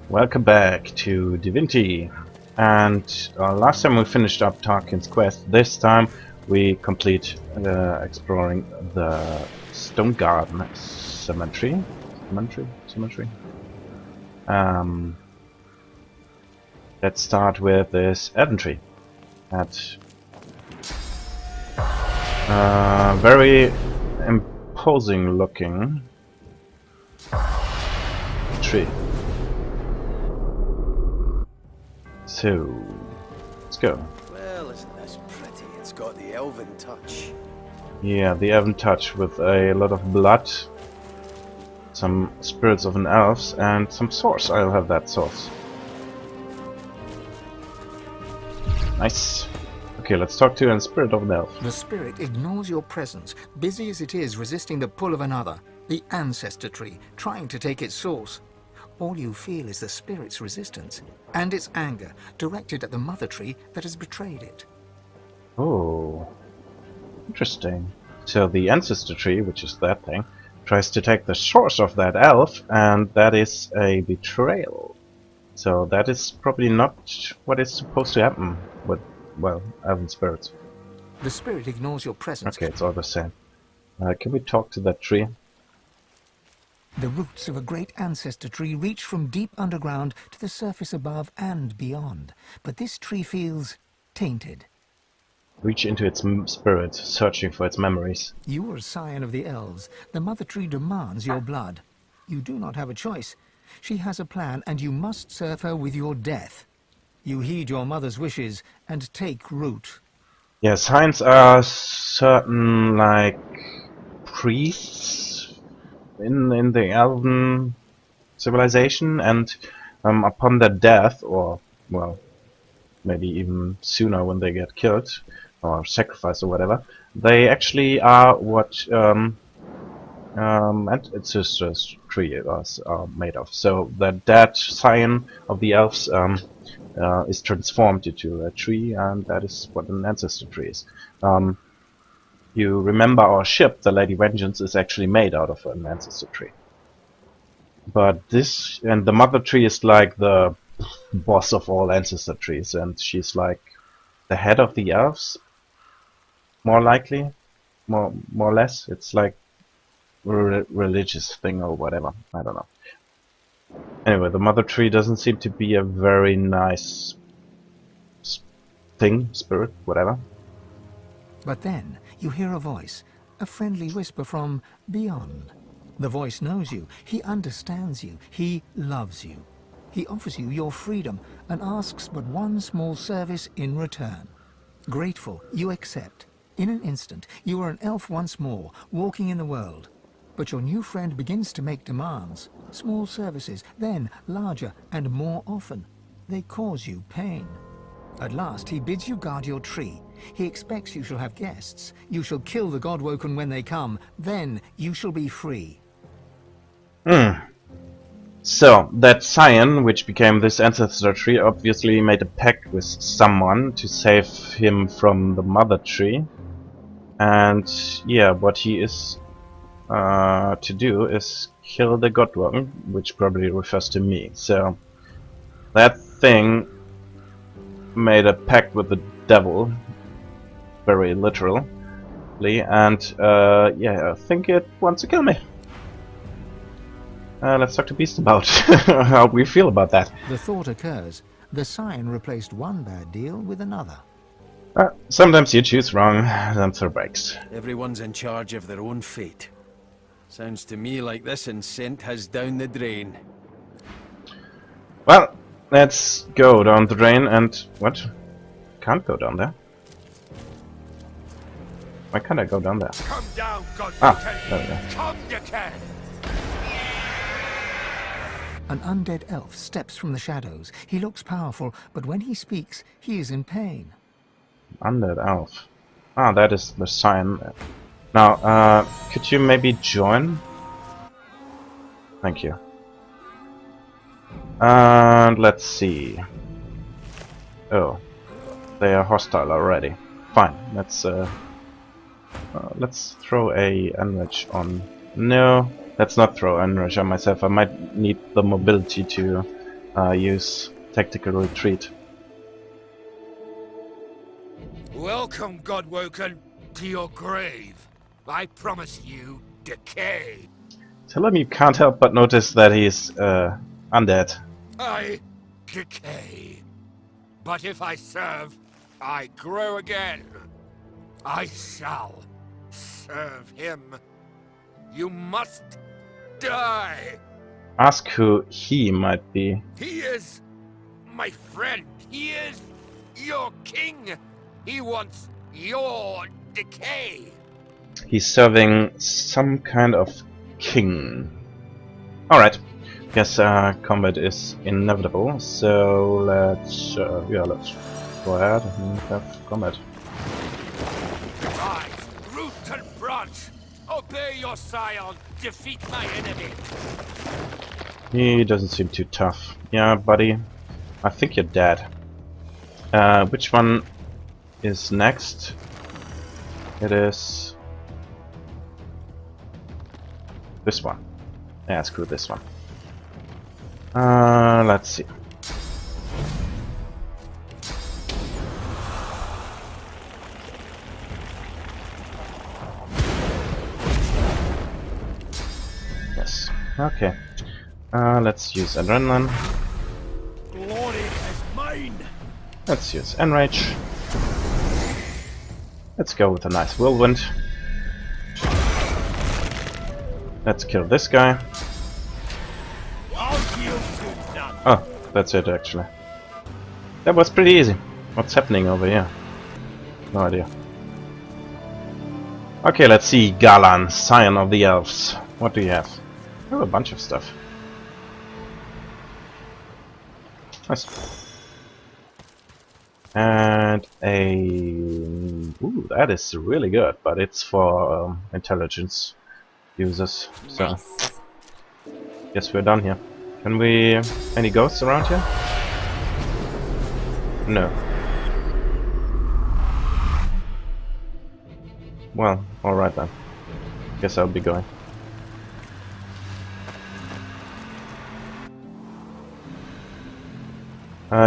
Welcome back to Divinity. And last time we finished up Tarkin's quest. This time we complete exploring the Stone Garden Cemetery. Cemetery. Let's start with this elm tree. That very imposing looking tree. So, let's go. Well, isn't this pretty? It's got the elven touch. Yeah, the elven touch with a lot of blood, some spirits of an elves, and some source. I'll have that source. Nice. Okay, let's talk to a spirit of an elf. The spirit ignores your presence, busy as it is resisting the pull of another, the ancestor tree, trying to take its source. All you feel is the spirit's resistance, and its anger, directed at the mother tree that has betrayed it. Oh, interesting. So the ancestor tree, which is that thing, tries to take the source of that elf, and that is a betrayal. So that is probably not what is supposed to happen with, well, elven spirits. The spirit ignores your presence. Okay, it's all the same. Can we talk to that tree? The roots of a great ancestor tree reach from deep underground to the surface above and beyond. But this tree feels tainted. Reach into its spirit, searching for its memories. You are a scion of the elves. The mother tree demands your blood. You do not have a choice. She has a plan, and you must serve her with your death. You heed your mother's wishes and take root. Yeah, scions are certain, like, priests in the elven civilization, and upon their death, or, well, maybe even sooner when they get killed, or sacrificed or whatever, they actually are what ancestors tree are made of. So the dead scion of the elves is transformed into a tree, and that is what an ancestor tree is. You remember our ship, the Lady Vengeance, is actually made out of an ancestor tree. But this, and the mother tree is like the boss of all ancestor trees, and she's like the head of the elves, more likely, more or less. It's like a religious thing or whatever, I don't know. Anyway, the mother tree doesn't seem to be a very nice thing, spirit, whatever. But then you hear a voice, a friendly whisper from beyond. The voice knows you, he understands you, he loves you. He offers you your freedom and asks but one small service in return. Grateful, you accept. In an instant, you are an elf once more, walking in the world. But your new friend begins to make demands. Small services, then larger and more often. They cause you pain. At last, he bids you guard your tree. He expects you shall have guests. You shall kill the Godwoken when they come. Then you shall be free. So, that scion, which became this ancestor tree, obviously made a pact with someone to save him from the mother tree. And, yeah, what he is to do is kill the Godwoken, which probably refers to me. So, that thing made a pact with the devil, very literally, and yeah, I think it wants to kill me. Let's talk to Beast about how we feel about that. The thought occurs. The scion replaced one bad deal with another. Sometimes you choose wrong, then there breaks. Everyone's in charge of their own fate. Sounds to me like this incent has down the drain. Well, let's go down the drain and... what? Can't go down there. Why can't I go down there? Come down, God. There we go. Come, you can. An undead elf steps from the shadows. He looks powerful, but when he speaks, he is in pain. Undead elf. That is the sign. Now, could you maybe join? Thank you. And let's see. Oh, they are hostile already. Fine. Let's throw a enrich on. No, let's not throw enrich on myself. I might need the mobility to use tactical retreat. Welcome, Godwoken, to your grave. I promise you decay. Tell him you can't help but notice that he's undead. I decay. But if I serve, I grow again. I shall serve him. You must die. Ask who he might be. He is my friend. He is your king. He wants your decay. He's serving some kind of king. Alright. Guess combat is inevitable, so let's let's go ahead and have combat. Rise, root and branch. Obey your scion. Defeat my enemy. He doesn't seem too tough. Yeah, buddy. I think you're dead. Which one is next? It is this one. Yeah, screw this one. Let's see. Yes. Okay. Let's use adrenaline. Glory is mine. Let's use enrage. Let's go with a nice whirlwind. Let's kill this guy. Oh, that's it actually. That was pretty easy. What's happening over here? No idea. Okay, let's see. Galan, Scion of the Elves. What do you have? Oh, a bunch of stuff. Nice. And a... Ooh, that is really good, but it's for intelligence users. So, guess we're done here. Can we... Any ghosts around here? No. Well, alright then. Guess I'll be going.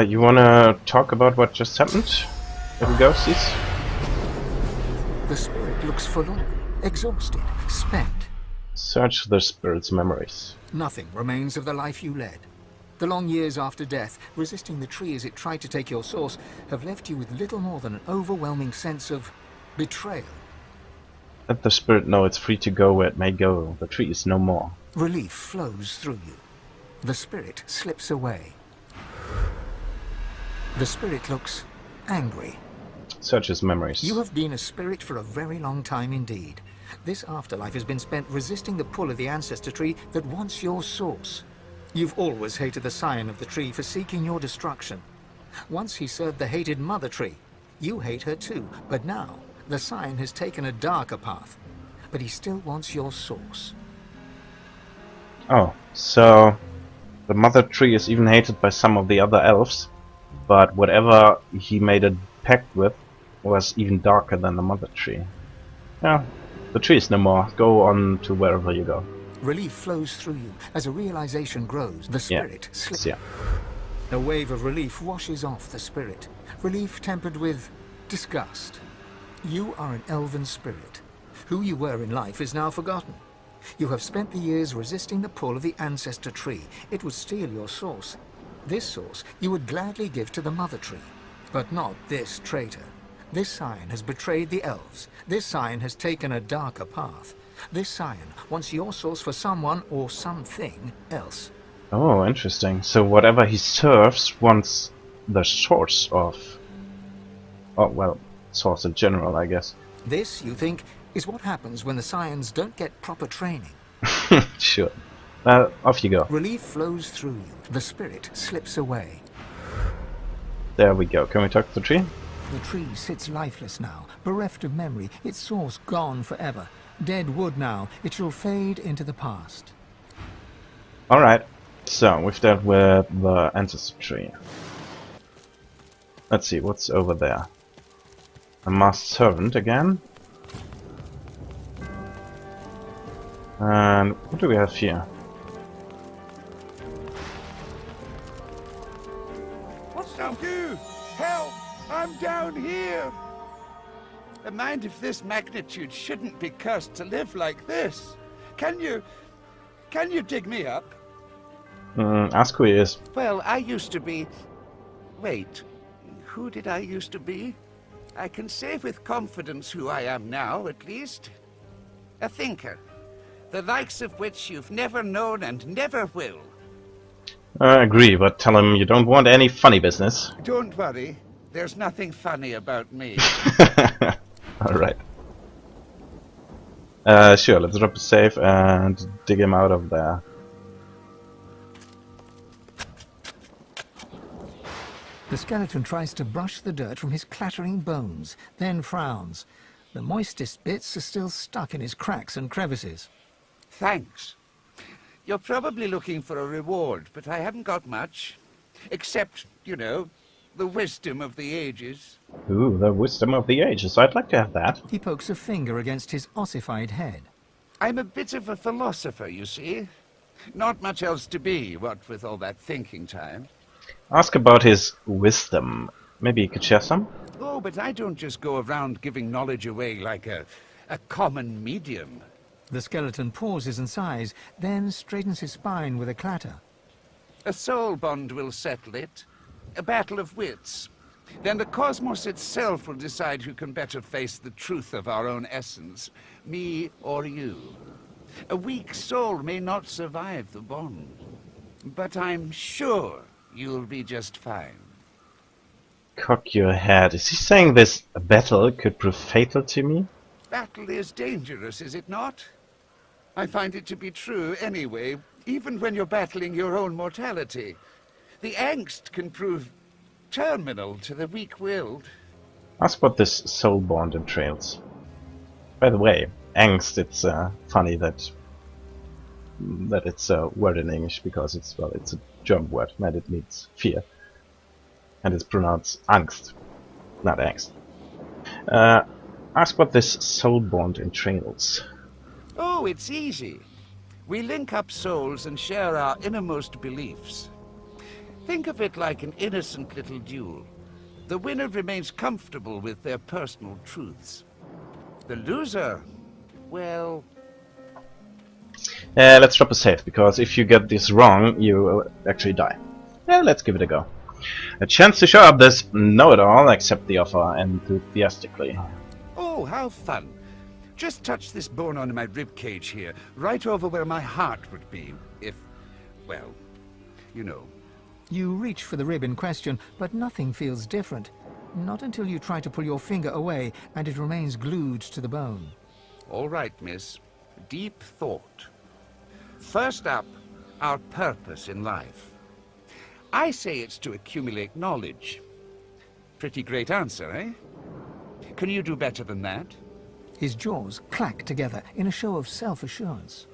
You wanna talk about what just happened? Little ghosties? The spirit looks forlorn, exhausted, spent. Search the spirit's memories. Nothing remains of the life you led. The long years after death, resisting the tree as it tried to take your source, have left you with little more than an overwhelming sense of betrayal. Let the spirit know it's free to go where it may go. The tree is no more. Relief flows through you. The spirit slips away. The spirit looks angry. Search his memories. You have been a spirit for a very long time indeed. This afterlife has been spent resisting the pull of the ancestor tree that wants your source. You've always hated the scion of the tree for seeking your destruction. Once he served the hated mother tree. You hate her too, but now the scion has taken a darker path. But he still wants your source. Oh, so the mother tree is even hated by some of the other elves, but whatever he made a pact with was even darker than the mother tree. Yeah, the tree is no more. Go on to wherever you go. Relief flows through you. As a realization grows, the spirit slips. Yeah. A wave of relief washes off the spirit. Relief tempered with disgust. You are an elven spirit. Who you were in life is now forgotten. You have spent the years resisting the pull of the ancestor tree. It would steal your source. This source you would gladly give to the mother tree. But not this traitor. This scion has betrayed the elves. This scion has taken a darker path. This scion wants your source for someone or something else. Oh, interesting. So whatever he serves wants the source of... Oh, well, source in general, I guess. This, you think, is what happens when the scions don't get proper training. Sure. Off you go. Relief flows through you. The spirit slips away. There we go. Can we talk to the tree? The tree sits lifeless now, bereft of memory, its source gone forever. Dead wood now, it shall fade into the past. Alright. So, we've dealt with the ancestor tree. Let's see, what's over there? A masked servant again. And what do we have here? You! Help! I'm down here! A mind of this magnitude shouldn't be cursed to live like this. Can you dig me up? Ask who he is. Well, I used to be... Wait, who did I used to be? I can say with confidence who I am now, at least. A thinker. The likes of which you've never known and never will. I agree, but tell him you don't want any funny business. Don't worry, there's nothing funny about me. Alright. Sure, let's drop a save and dig him out of there. The skeleton tries to brush the dirt from his clattering bones, then frowns. The moistest bits are still stuck in his cracks and crevices. Thanks. You're probably looking for a reward, but I haven't got much. Except, you know, the wisdom of the ages. Ooh, the wisdom of the ages. I'd like to have that. He pokes a finger against his ossified head. I'm a bit of a philosopher, you see. Not much else to be, what with all that thinking time. Ask about his wisdom. Maybe you could share some? Oh, but I don't just go around giving knowledge away like a common medium. The skeleton pauses and sighs, then straightens his spine with a clatter. A soul bond will settle it. A battle of wits. Then the cosmos itself will decide who can better face the truth of our own essence, me or you. A weak soul may not survive the bond, but I'm sure you'll be just fine. Cock your head. Is he saying this battle could prove fatal to me? Battle is dangerous, is it not? I find it to be true anyway, even when you're battling your own mortality. The angst can prove terminal to the weak-willed. Ask what this soul bond entails. By the way, angst, it's funny that it's a word in English because it's a German word and it means fear. And it's pronounced Angst, not angst. Ask what this soul bond entails. Oh, it's easy. We link up souls and share our innermost beliefs. Think of it like an innocent little duel. The winner remains comfortable with their personal truths. The loser, well... Let's drop a save, because if you get this wrong, you will actually die. Let's give it a go. A chance to show up this know-it-all, accept the offer enthusiastically. Oh, how fun. Just touch this bone on my rib cage here, right over where my heart would be, if, well, you know. You reach for the rib in question, but nothing feels different. Not until you try to pull your finger away and it remains glued to the bone. All right, miss. Deep thought. First up, our purpose in life. I say it's to accumulate knowledge. Pretty great answer, eh? Can you do better than that? His jaws clack together in a show of self-assurance.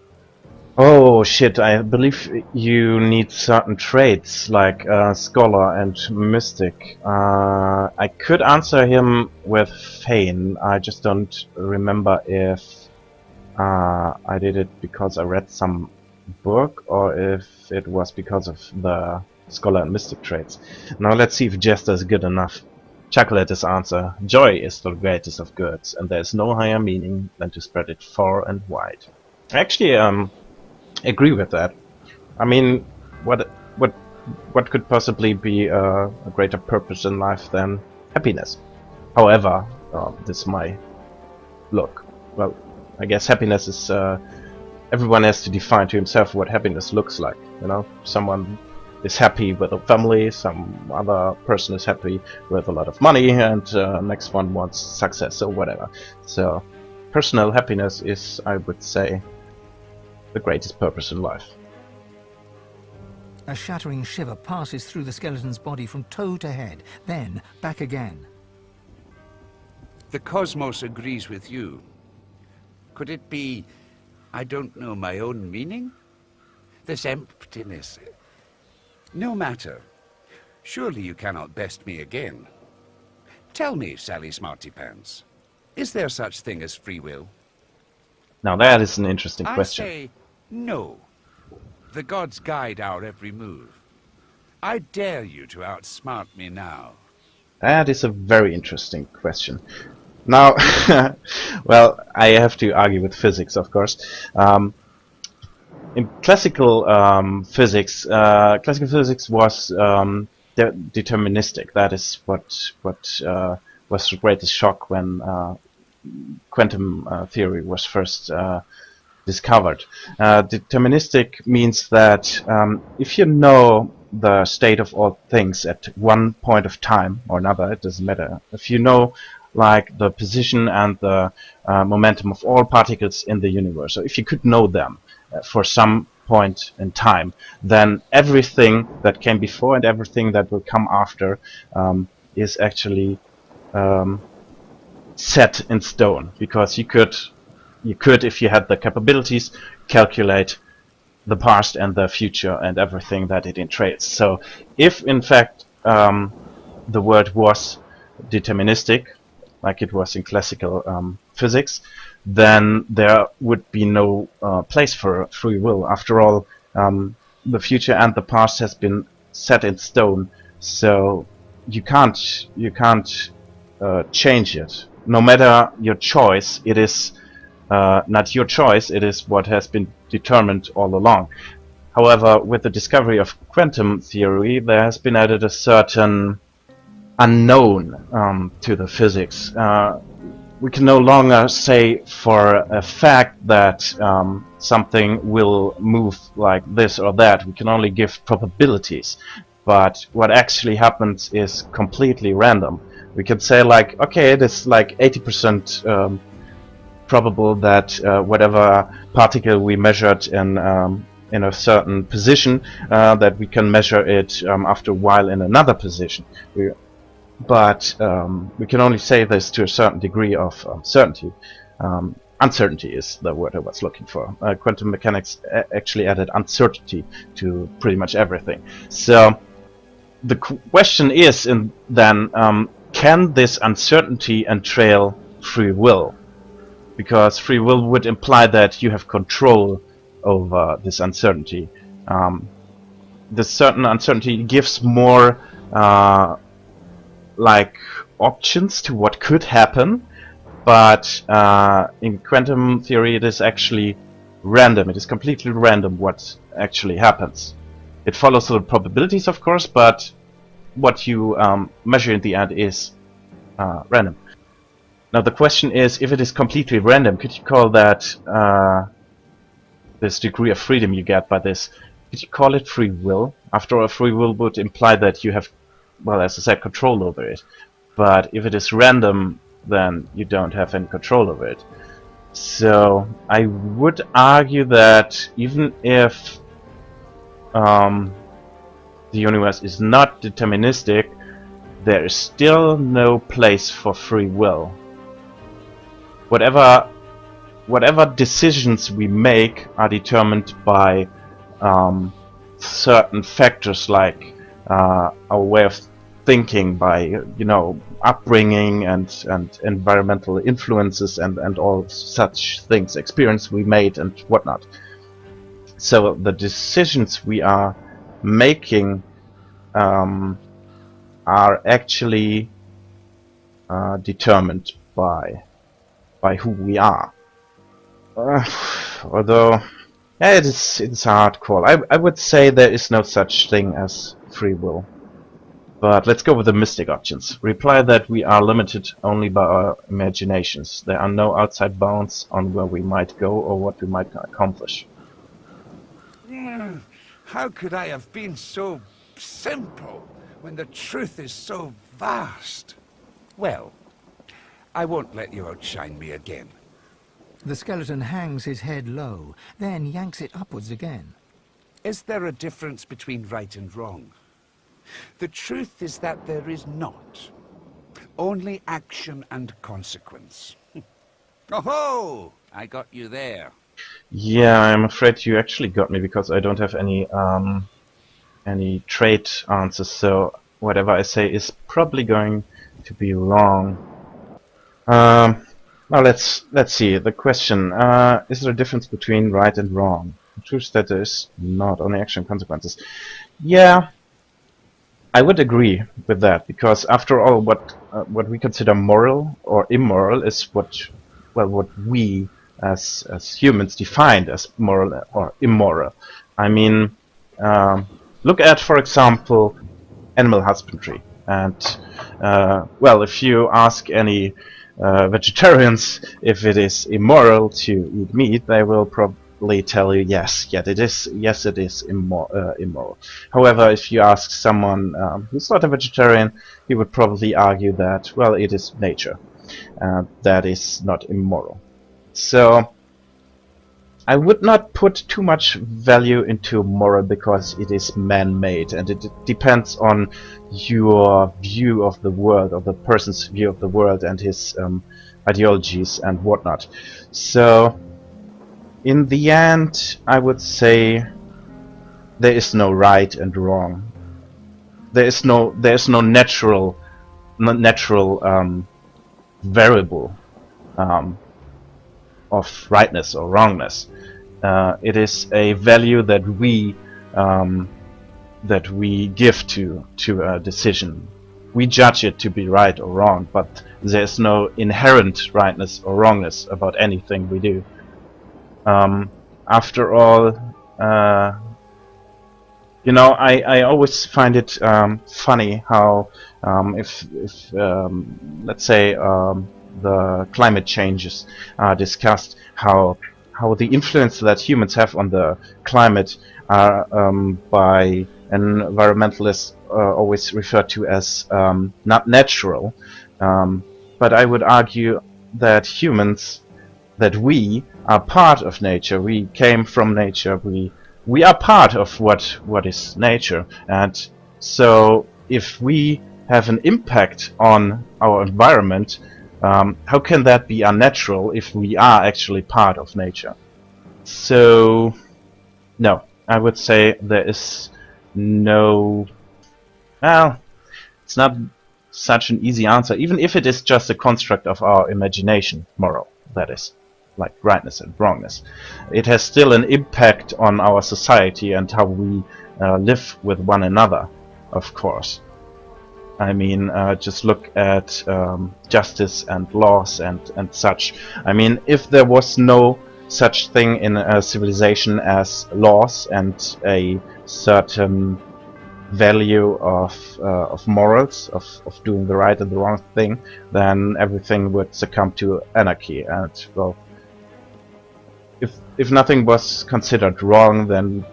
Oh shit, I believe you need certain traits, like Scholar and Mystic. I could answer him with Feign, I just don't remember if I did it because I read some book, or if it was because of the Scholar and Mystic traits. Now let's see if Jester is good enough. Chocolate is answer. Joy is the greatest of goods, and there is no higher meaning than to spread it far and wide. I actually agree with that. I mean, what could possibly be a greater purpose in life than happiness? However, this is my look. Well, I guess happiness is everyone has to define to himself what happiness looks like. You know, someone is happy with a family, some other person is happy with a lot of money, and next one wants success or whatever. So, personal happiness is, I would say, the greatest purpose in life. A shattering shiver passes through the skeleton's body from toe to head, then back again. The cosmos agrees with you. Could it be, I don't know, my own meaning? This emptiness. No matter. Surely you cannot best me again. Tell me, Sally Smartypants, is there such thing as free will? Now that is an interesting question. I say no. The gods guide our every move. I dare you to outsmart me now. That is a very interesting question. Now, well, I have to argue with physics, of course. In classical physics was deterministic. That is what was the greatest shock when quantum theory was first discovered. Deterministic means that if you know the state of all things at one point of time or another, it doesn't matter. If you know like the position and the momentum of all particles in the universe, so if you could know them for some point in time, then everything that came before and everything that will come after is actually set in stone, because you could, if you had the capabilities, calculate the past and the future and everything that it entails. So if in fact the world was deterministic, like it was in classical physics, then there would be no place for free will. After all, the future and the past has been set in stone, so you can't change it. No matter your choice, it is not your choice, it is what has been determined all along. However, with the discovery of quantum theory, there has been added a certain unknown to the physics. We can no longer say for a fact that something will move like this or that. We can only give probabilities. But what actually happens is completely random. We can say like, okay, it is like 80% probable that whatever particle we measured in a certain position, that we can measure it after a while in another position. But we can only say this to a certain degree of certainty. Uncertainty is the word I was looking for. Quantum mechanics actually added uncertainty to pretty much everything. So the question is then, can this uncertainty entail free will? Because free will would imply that you have control over this uncertainty. This certain uncertainty gives more like options to what could happen, but in quantum theory it is actually random. It is completely random what actually happens. It follows the probabilities, of course, but what you measure in the end is random. Now the question is, if it is completely random, could you call that this degree of freedom you get by this, could you call it free will? After all, free will would imply that you have, well, as I said, control over it. But if it is random, then you don't have any control over it. So I would argue that even if the universe is not deterministic, there is still no place for free will. Whatever decisions we make are determined by certain factors, like our way of thinking, by upbringing and environmental influences and all such things, experience we made and whatnot. So the decisions we are making are actually determined by who we are. Although it's a hard call. I would say there is no such thing as free will. But let's go with the mystic options. Reply that we are limited only by our imaginations. There are no outside bounds on where we might go or what we might accomplish. How could I have been so simple when the truth is so vast? Well, I won't let you outshine me again. The skeleton hangs his head low, then yanks it upwards again. Is there a difference between right and wrong? The truth is that there is not. Only action and consequence. Oh-ho! I got you there. Yeah, I'm afraid you actually got me, because I don't have any trait answers, so whatever I say is probably going to be wrong. Now let's see. The question, is there a difference between right and wrong? The truth is that there is not, only action and consequences. Yeah, I would agree with that, because after all, what we consider moral or immoral is what we as humans defined as moral or immoral. I mean, look at, for example, animal husbandry. And well, if you ask any vegetarians if it is immoral to eat meat, they will probably tell you yes, it is. Yes, it is immoral. However, if you ask someone who's not a vegetarian, he would probably argue that, well, it is nature, that is not immoral. So I would not put too much value into moral because it is man-made, and it depends on your view of the world, or the person's view of the world and his ideologies and whatnot. So in the end, I would say there is no right and wrong. There is no natural variable of rightness or wrongness. It is a value that we give to a decision. We judge it to be right or wrong, but there's no inherent rightness or wrongness about anything we do. After all, you know, I always find it funny how if let's say the climate changes are discussed, how the influence that humans have on the climate are by environmentalists always referred to as not natural. But I would argue that humans, that we are part of nature. We came from nature. We are part of what is nature. And so if we have an impact on our environment, how can that be unnatural if we are actually part of nature? So, no, I would say there is no... Well, it's not such an easy answer, even if it is just a construct of our imagination, moral, that is, like rightness and wrongness. It has still an impact on our society and how we live with one another, of course. I mean, just look at justice and laws and such. I mean, if there was no such thing in a civilization as laws and a certain value of morals, of doing the right and the wrong thing, then everything would succumb to anarchy. And, well, if nothing was considered wrong, then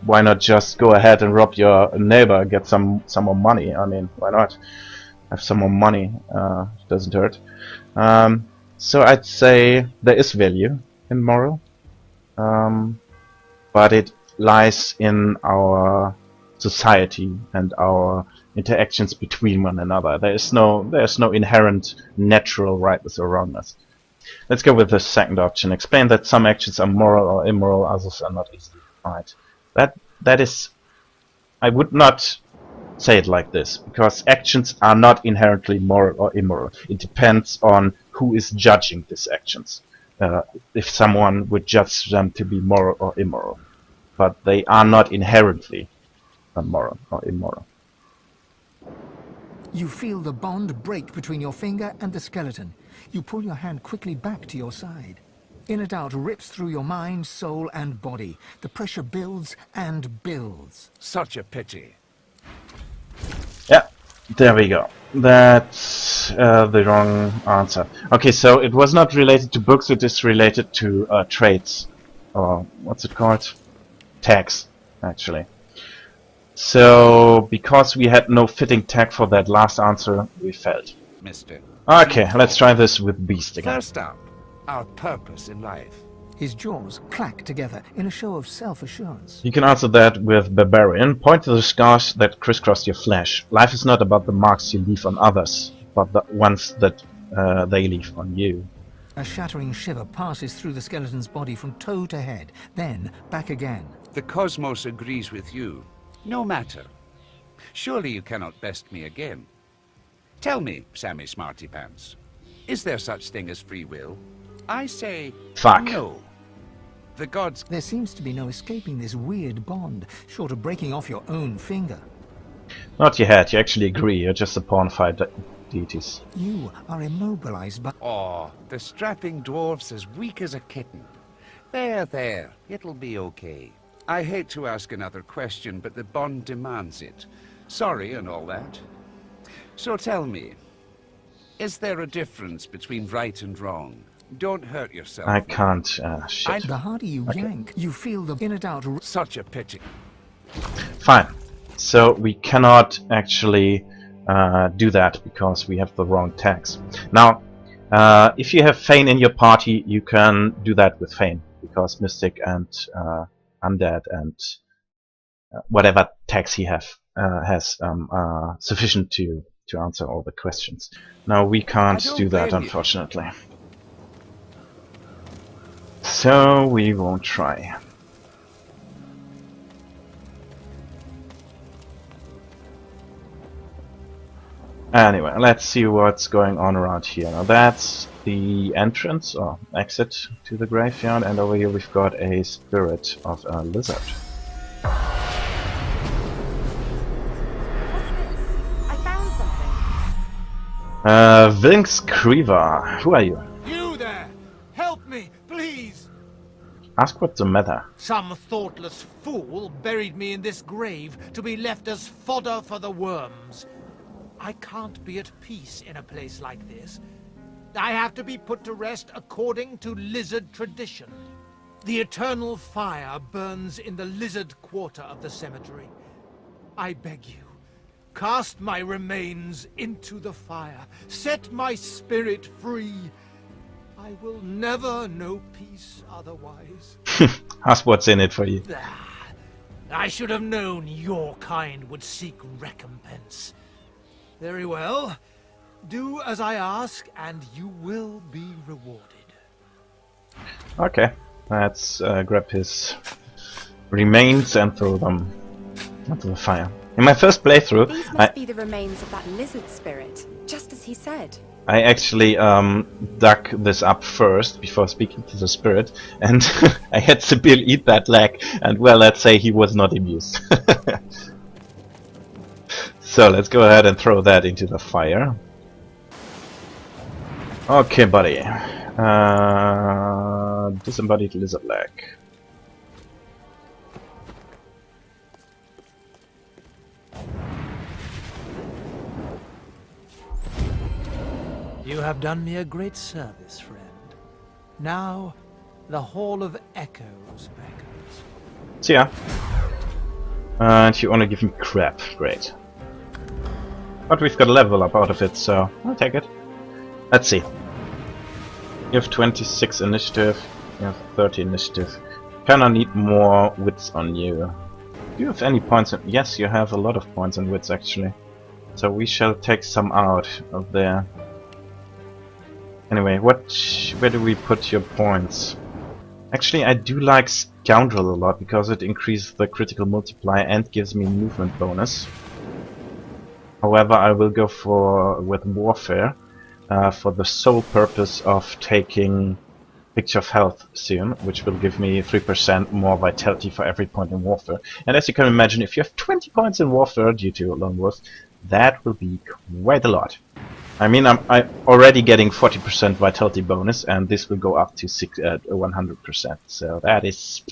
why not just go ahead and rob your neighbor, get some more money? I mean, why not have some more money? Doesn't hurt. So I'd say there is value in moral, but it lies in our society and our interactions between one another. There's no inherent natural rightness or wrongness. Let's go with the second option. Explain that some actions are moral or immoral, others are not easily defined. That is, I would not say it like this, because actions are not inherently moral or immoral. It depends on who is judging these actions. If someone would judge them to be moral or immoral, but they are not inherently moral or immoral. You feel the bond break between your finger and the skeleton. You pull your hand quickly back to your side. Inner doubt rips through your mind, soul, and body. The pressure builds and builds. Such a pity. Yeah, there we go. That's the wrong answer. Okay, so it was not related to books, it is related to traits. Or what's it called? Tags, actually. So, because we had no fitting tag for that last answer, we failed. Mister. Okay, let's try this with Beast again. First up, our purpose in life. His jaws clack together in a show of self-assurance. You can answer that with Barbarian. Point to the scars that crisscross your flesh. Life is not about the marks you leave on others, but the ones that they leave on you. A shattering shiver passes through the skeleton's body from toe to head, then back again. The cosmos agrees with you. No matter. Surely you cannot best me again. Tell me, Sammy Smarty Pants, is there such thing as free will? I say Fuck. no. The gods... There seems to be no escaping this weird bond, short of breaking off your own finger. Not your head, you actually agree, you're just a pawn fight deities. You are immobilized by... Oh, the strapping dwarf's as weak as a kitten. There, it'll be okay. I hate to ask another question, but the bond demands it. Sorry and all that. So tell me, is there a difference between right and wrong? Don't hurt yourself. I can't, shit. The harder you yank, you feel the inner doubt... Such a pity. Fine. So we cannot actually do that because we have the wrong tags. Now, if you have Fane in your party, you can do that with Fane, because Mystic and Undead and whatever tags he has are sufficient to answer all the questions. Now we can't do that, unfortunately. So we won't try. Anyway, let's see what's going on around here. Now that's the entrance or exit to the graveyard, and over here we've got a spirit of a lizard. I found something. Vinx Creever, who are you? You there! Help me, please! Ask what's the matter. Some thoughtless fool buried me in this grave to be left as fodder for the worms. I can't be at peace in a place like this. I have to be put to rest according to lizard tradition. The eternal fire burns in the lizard quarter of the cemetery. I beg you, cast my remains into the fire. Set my spirit free. I will never know peace otherwise. Ask what's in it for you. I should have known your kind would seek recompense. Very well. Do as I ask, and you will be rewarded. Okay, let's grab his remains and throw them into the fire. In my first playthrough, These must be the remains of that lizard spirit, just as he said. I actually dug this up first before speaking to the spirit, and I had Sibyl eat that leg, and well, let's say he was not amused. So let's go ahead and throw that into the fire. Okay, buddy. Disembodied lizard leg. You have done me a great service, friend. Now, the Hall of Echoes beckons. See ya. And you only give me crap. Great. But we've got a level up out of it, so I'll take it. Let's see. You have 26 initiative, you have 30 initiative. Kinda need more wits on you. Do you have any points in... Yes, you have a lot of points in wits actually. So we shall take some out of there. Anyway, where do we put your points? Actually, I do like Scoundrel a lot because it increases the critical multiplier and gives me movement bonus. However, I will go with Warfare for the sole purpose of taking Picture of Health soon, which will give me 3% more vitality for every point in Warfare. And as you can imagine, if you have 20 points in Warfare due to Lone Wolf, that will be quite a lot. I mean, I'm already getting 40% vitality bonus, and this will go up to 100%. So that is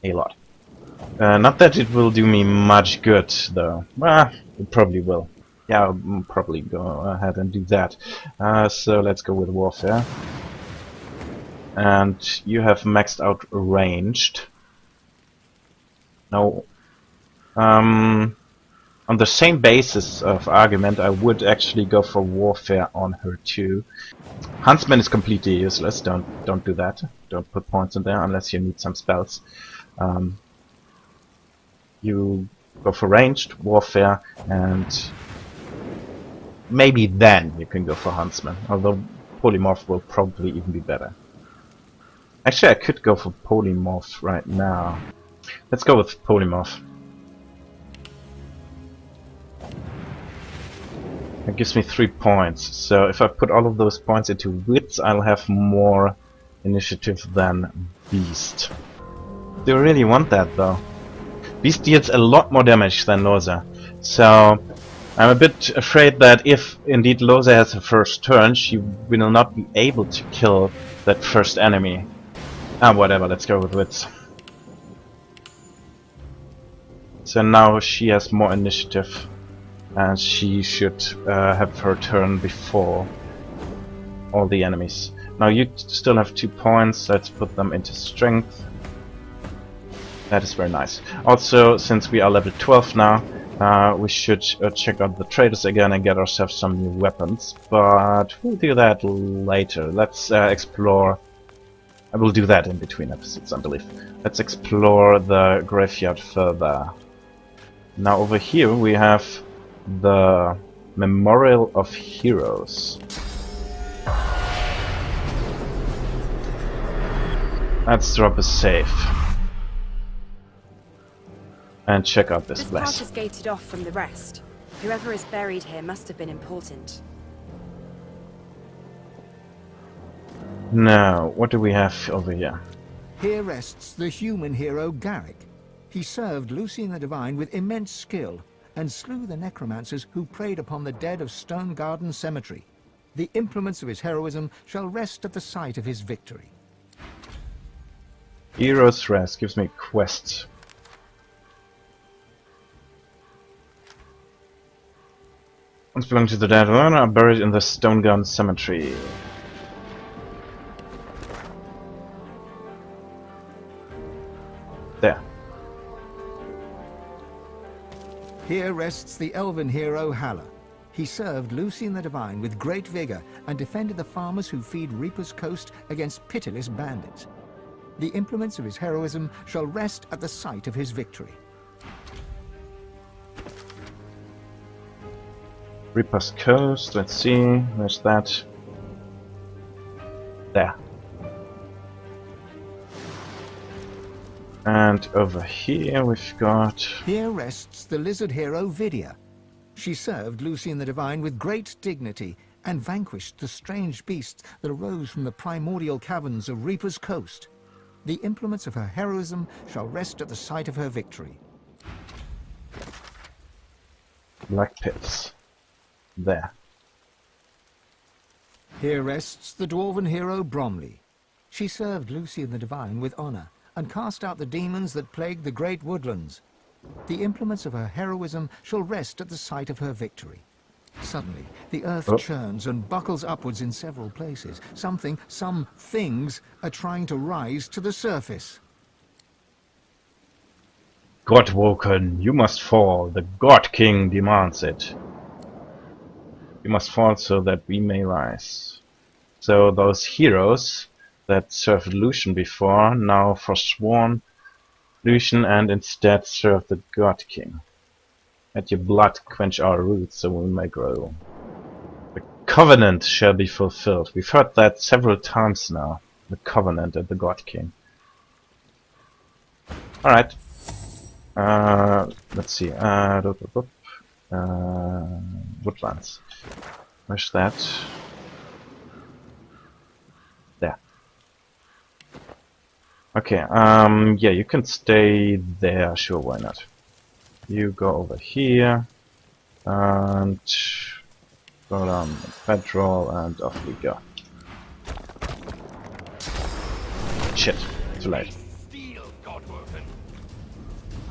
a lot. Not that it will do me much good, though. Well, it probably will. Yeah, I'll probably go ahead and do that. So let's go with Warfare. And you have maxed out ranged. Now, on the same basis of argument, I would actually go for Warfare on her too. Huntsman is completely useless. Don't do that. Don't put points in there unless you need some spells. You go for ranged Warfare, and maybe then you can go for Huntsman. Although Polymorph will probably even be better. Actually, I could go for Polymorph right now. Let's go with Polymorph. That gives me 3 points, so if I put all of those points into Wits, I'll have more initiative than Beast. Do you really want that, though? Beast deals a lot more damage than Lohse, so I'm a bit afraid that if indeed Lohse has her first turn, she will not be able to kill that first enemy. Whatever, let's go with Wits. So now she has more initiative, and she should have her turn before all the enemies. Now you still have 2 points, let's put them into strength. That is very nice. Also, since we are level 12 now, we should check out the traders again and get ourselves some new weapons, but we'll do that later. Let's explore. I will do that in between episodes, I believe. Let's explore the graveyard further. Now over here we have the Memorial of Heroes. Let's drop a save. And check out this place. This part is gated off from the rest. Whoever is buried here must have been important. Now, what do we have over here? Here rests the human hero Garrick. He served Lucian the Divine with immense skill and slew the necromancers who preyed upon the dead of Stone Garden Cemetery. The implements of his heroism shall rest at the site of his victory. Heroes Rest gives me a quest. Once belonging to the dead are buried in the Stone Garden Cemetery. There. Here rests the elven hero Halla. He served Lucian the Divine with great vigor and defended the farmers who feed Reaper's Coast against pitiless bandits. The implements of his heroism shall rest at the site of his victory. Reaper's Coast, let's see, where's that? There. And over here we've got... Here rests the lizard hero Vidia. She served Lucian the Divine with great dignity and vanquished the strange beasts that arose from the primordial caverns of Reaper's Coast. The implements of her heroism shall rest at the site of her victory. Black Pits. There. Here rests the dwarven hero Bromley. She served Lucian the Divine with honor and cast out the demons that plagued the great woodlands. The implements of her heroism shall rest at the site of her victory. Suddenly, the earth churns and buckles upwards in several places. Some things are trying to rise to the surface. Godwoken, you must fall. The God King demands it. You must fall so that we may rise. So those heroes that served Lucian before now forsworn Lucian and instead serve the God King. Let your blood quench our roots so we may grow. The covenant shall be fulfilled. We've heard that several times now. The covenant and the God King. Alright. Let's see. Woodlands. Where's that? There. Okay, yeah, you can stay there, sure, why not? You go over here, and go down the petrol, and off we go. Shit, too late.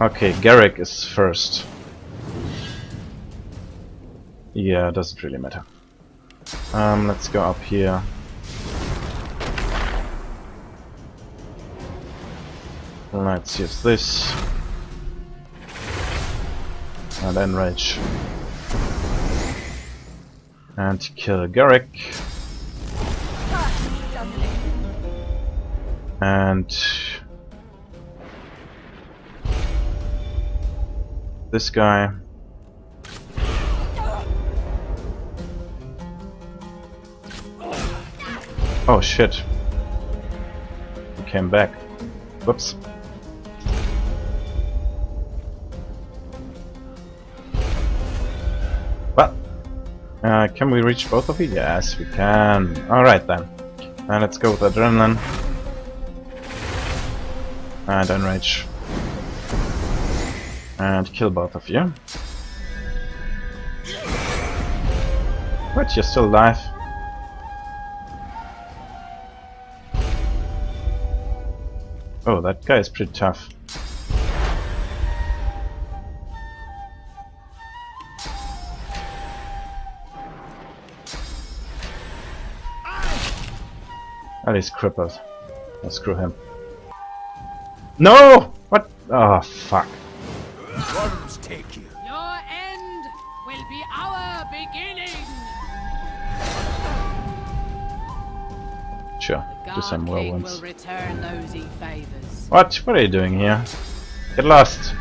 Okay, Garrick is first. Yeah, doesn't really matter. Let's go up here. Let's use this. And enrage. And kill Garrick. And this guy. Oh shit. He came back. Whoops. Well, can we reach both of you? Yes, we can. Alright then. Let's go with Adrenaline. And Enrage. And kill both of you. What? You're still alive? Oh, that guy is pretty tough. Oh, he's crippled. Oh, screw him. No! What? Oh, fuck. Worms take you. Your end will be our beginning. Sure, do some God King will whirlwinds. return those he favors. What? What are you doing here? Get lost!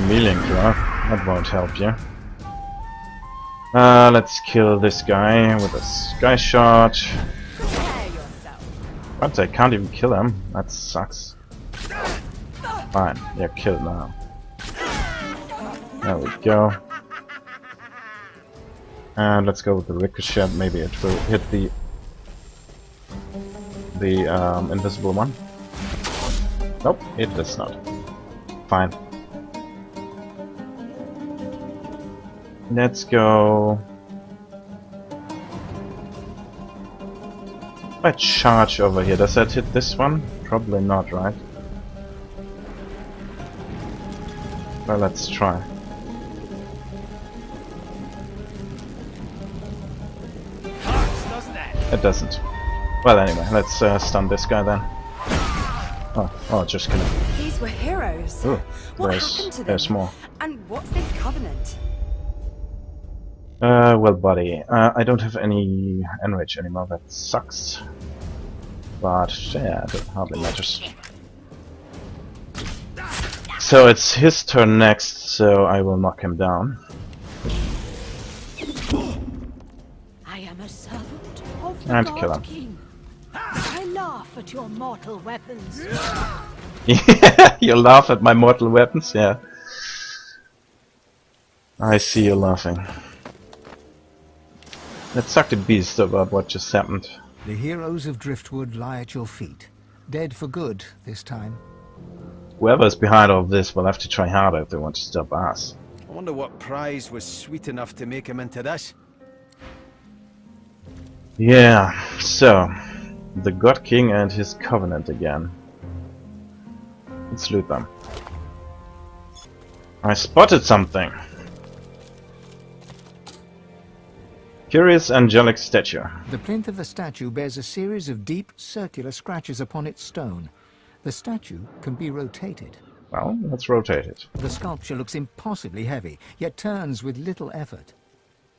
Mealing drop. That won't help you. Let's kill this guy with a sky shot. Prepare yourself. What? I can't even kill him. That sucks. Fine, they're killed now. There we go. And let's go with the ricochet. Maybe it will hit the invisible one. Nope, it does not. Fine. Let's go. If I charge over here, does that hit this one? Probably not, right? Well, let's try. It doesn't. Well, anyway, let's stun this guy then. Oh, just kidding. These were heroes. Ooh, What happened to them? there's more. And what's this covenant? Well, buddy, I don't have any enrage anymore. That sucks. But yeah, it hardly matters. So it's his turn next, so I will knock him down. I am a servant of the And God kill him. King. I laugh at your mortal weapons. Yeah, you laugh at my mortal weapons, yeah. I see you laughing. Let's talk to Beast about what just happened. The heroes of Driftwood lie at your feet, dead for good this time. Whoever's behind all this will have to try harder if they want to stop us. I wonder what prize was sweet enough to make him into this. Yeah, so the God King and his covenant again. Let's loot them. I spotted something. Curious angelic statue. The plinth of the statue bears a series of deep circular scratches upon its stone. The statue can be rotated. Well, let's rotate it. The sculpture looks impossibly heavy, yet turns with little effort.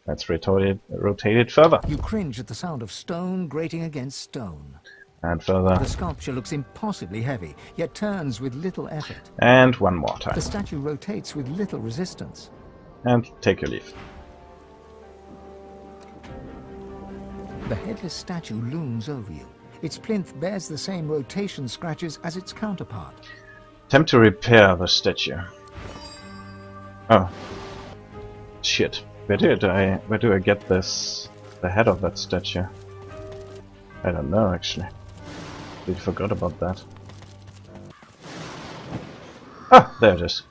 Let's rotate it further. You cringe at the sound of stone grating against stone. And further. The sculpture looks impossibly heavy, yet turns with little effort. And one more time. The statue rotates with little resistance. And take your leave. The headless statue looms over you. Its plinth bears the same rotation scratches as its counterpart. Attempt to repair the statue. Oh. Shit. Where do I get this? The head of that statue? I don't know, actually. We forgot about that. Ah, there it is.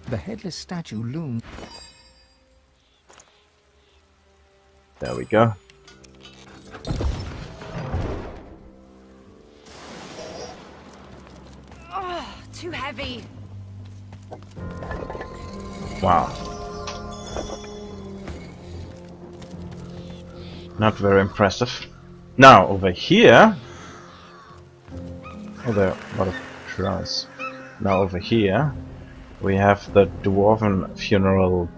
The headless statue looms. There we go. Oh, too heavy. Wow. Not very impressive. Now, over here... Oh, there are a lot of tries. Now, over here, we have the Dwarven Funeral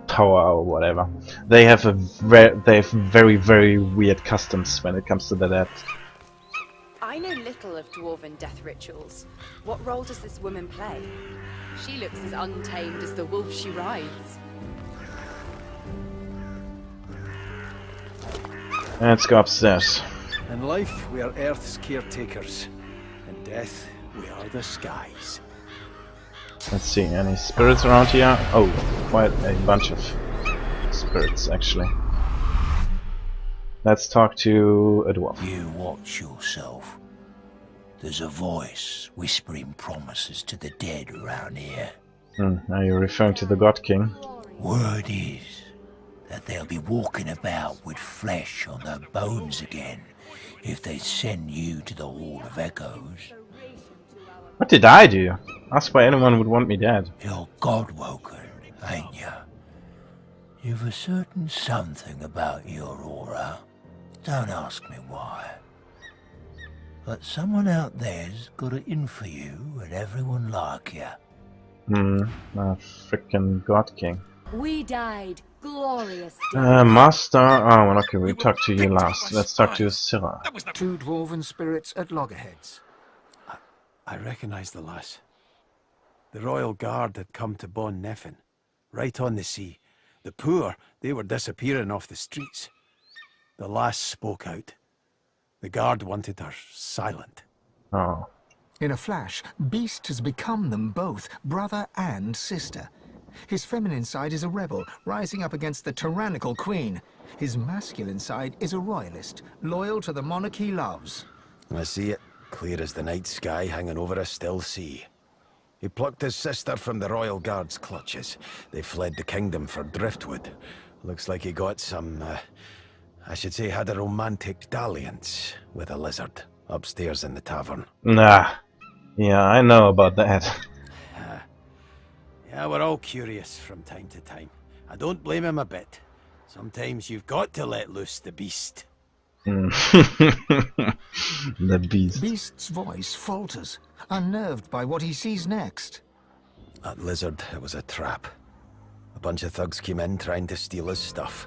Tower or whatever. They have very, very weird customs when it comes to the dead. I know little of dwarven death rituals. What role does this woman play? She looks as untamed as the wolf she rides. Let's go upstairs. In life, we are Earth's caretakers. In death, we are the skies. Let's see, any spirits around here? Oh, quite a bunch of spirits, actually. Let's talk to a dwarf. You watch yourself. There's a voice whispering promises to the dead around here. Are you referring to the God King? Word is that they'll be walking about with flesh on their bones again if they send you to the Hall of Echoes. What did I do? Ask why anyone would want me dead. You're God-woken, ain't you? You've a certain something about your aura. Don't ask me why. But someone out there's got it in for you and everyone like you. A frickin' God King. We died glorious Master. Oh, well, okay, we talked to you last. Let's talk to Syrah. Two dwarven spirits at loggerheads. I recognised the lass. The royal guard had come to Bon Neffen, right on the sea. The poor, they were disappearing off the streets. The lass spoke out. The guard wanted her silent. Oh. In a flash, Beast has become them both, brother and sister. His feminine side is a rebel, rising up against the tyrannical queen. His masculine side is a royalist, loyal to the monarch he loves. I see it, clear as the night sky hanging over a still sea. He plucked his sister from the royal guard's clutches. They fled the kingdom for driftwood. Looks like he got some, I should say had a romantic dalliance with a lizard upstairs in the tavern. Nah. Yeah, I know about that. Yeah, we're all curious from time to time. I don't blame him a bit. Sometimes you've got to let loose the beast. The beast. Beast's voice falters, unnerved by what he sees next. That lizard, it was a trap. A bunch of thugs came in trying to steal his stuff.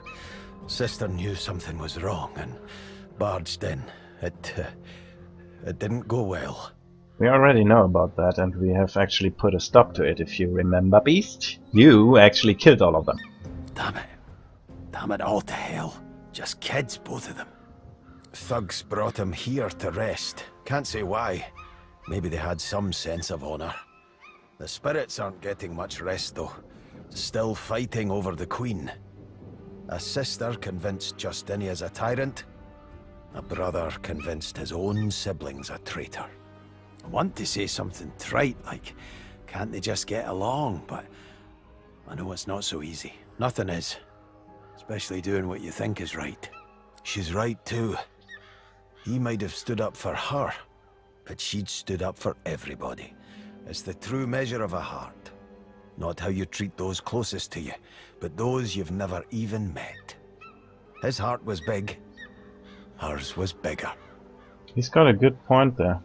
Sister knew something was wrong and barged in. It didn't go well. We already know about that, and we have actually put a stop to it, if you remember, Beast. You actually killed all of them. Damn it. Damn it all to hell. Just kids, both of them. Thugs brought him here to rest. Can't say why. Maybe they had some sense of honor. The spirits aren't getting much rest, though. Still fighting over the queen. A sister convinced Justinia's a tyrant. A brother convinced his own siblings a traitor. I want to say something trite, like, can't they just get along? But I know it's not so easy. Nothing is. Especially doing what you think is right. She's right, too. He might have stood up for her, but she'd stood up for everybody. It's the true measure of a heart. Not how you treat those closest to you, but those you've never even met. His heart was big. Hers was bigger. He's got a good point there.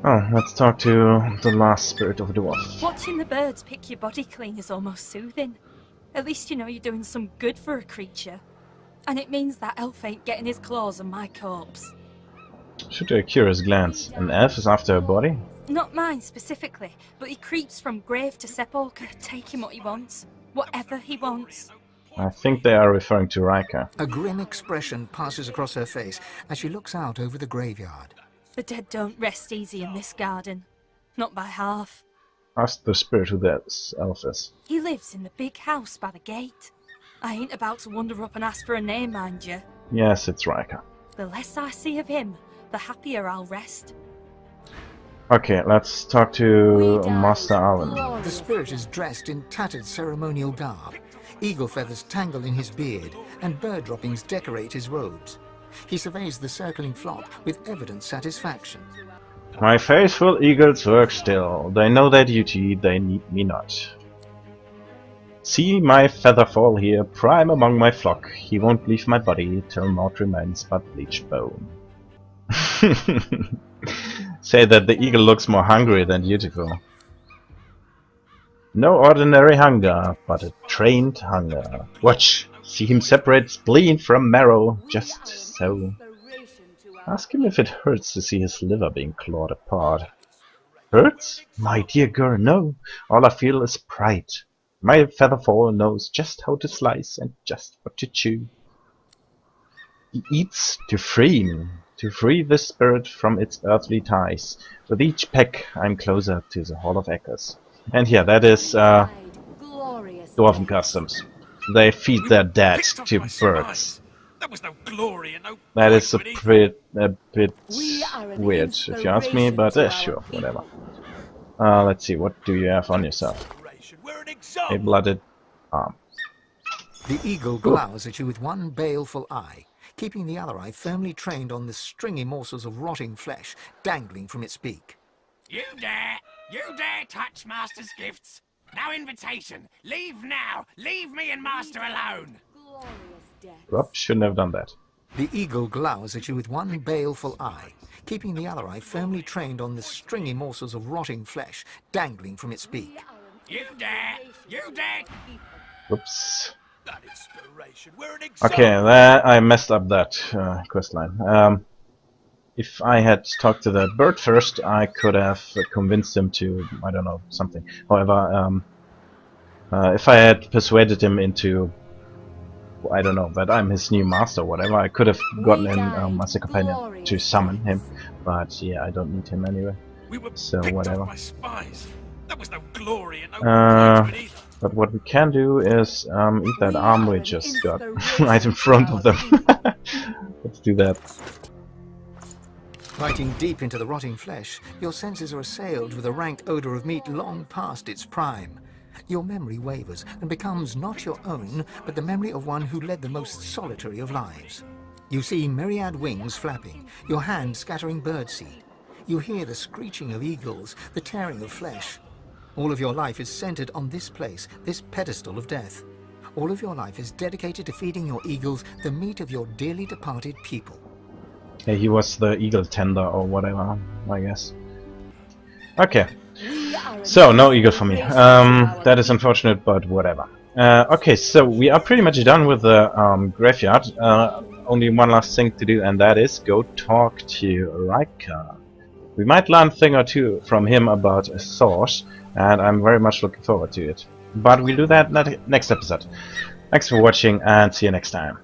Oh, let's talk to the last spirit of the dwarf. Watching the birds pick your body clean is almost soothing. At least you know you're doing some good for a creature. And it means that elf ain't getting his claws on my corpse. Shoot a curious glance. An elf is after a body? Not mine specifically, but he creeps from grave to sepulchre, taking what he wants. Whatever he wants. I think they are referring to Rika. A grim expression passes across her face as she looks out over the graveyard. The dead don't rest easy in this garden. Not by half. Ask the spirit who that elf is. He lives in the big house by the gate. I ain't about to wander up and ask for a name, mind you. Yes, it's Rika. The less I see of him, the happier I'll rest. Okay, let's talk to Master Allen. The spirit is dressed in tattered ceremonial garb. Eagle feathers tangle in his beard, and bird droppings decorate his robes. He surveys the circling flock with evident satisfaction. My faithful eagles work still. They know their duty, they need me not. See my feather fall here, prime among my flock. He won't leave my body till naught remains but bleached bone. Say that the eagle looks more hungry than beautiful. No ordinary hunger, but a trained hunger. Watch, see him separate spleen from marrow, just so. Ask him if it hurts to see his liver being clawed apart. Hurts? My dear girl, no. All I feel is pride. My featherfall knows just how to slice and just what to chew. He eats to free me, to free this spirit from its earthly ties. With each peck, I'm closer to the Hall of Echoes. And here, that is Dwarven customs. They feed their dead to birds. There was no glory and no That is point to it. a bit weird, if you ask me, but sure, whatever. Let's see, what do you have on yourself? We're an A example. blooded arm. The eagle glowers at you with one baleful eye, keeping the other eye firmly trained on the stringy morsels of rotting flesh dangling from its beak. You dare touch Master's gifts. No invitation. Leave now. Leave me and Master alone. Rob shouldn't have done that. The eagle glowers at you with one baleful eye, keeping the other eye firmly trained on the stringy morsels of rotting flesh dangling from its beak. You dare. Whoops. That inspiration. We're an example. Okay, there I messed up that questline. If I had talked to that bird first, I could have convinced him to, I don't know, something. However, if I had persuaded him into, I don't know, that I'm his new master or whatever, I could have gotten in as a companion to summon him. But yeah, I don't need him anyway. We were So picked whatever. up by spies. There was no glory and no point to it either. But what we can do is eat that arm we just got right in front of them. Let's do that. Biting deep into the rotting flesh, your senses are assailed with a rank odour of meat long past its prime. Your memory wavers and becomes not your own, but the memory of one who led the most solitary of lives. You see myriad wings flapping, your hand scattering birdseed. You hear the screeching of eagles, the tearing of flesh. All of your life is centered on this place, this pedestal of death. All of your life is dedicated to feeding your eagles the meat of your dearly departed people. Yeah, he was the eagle tender or whatever, I guess. Okay. So, no eagle for me. That is unfortunate, but whatever. Okay, so we are pretty much done with the graveyard. Only one last thing to do, and that is go talk to Riker. We might learn a thing or two from him about a source, and I'm very much looking forward to it. But we'll do that next episode. Thanks for watching, and see you next time.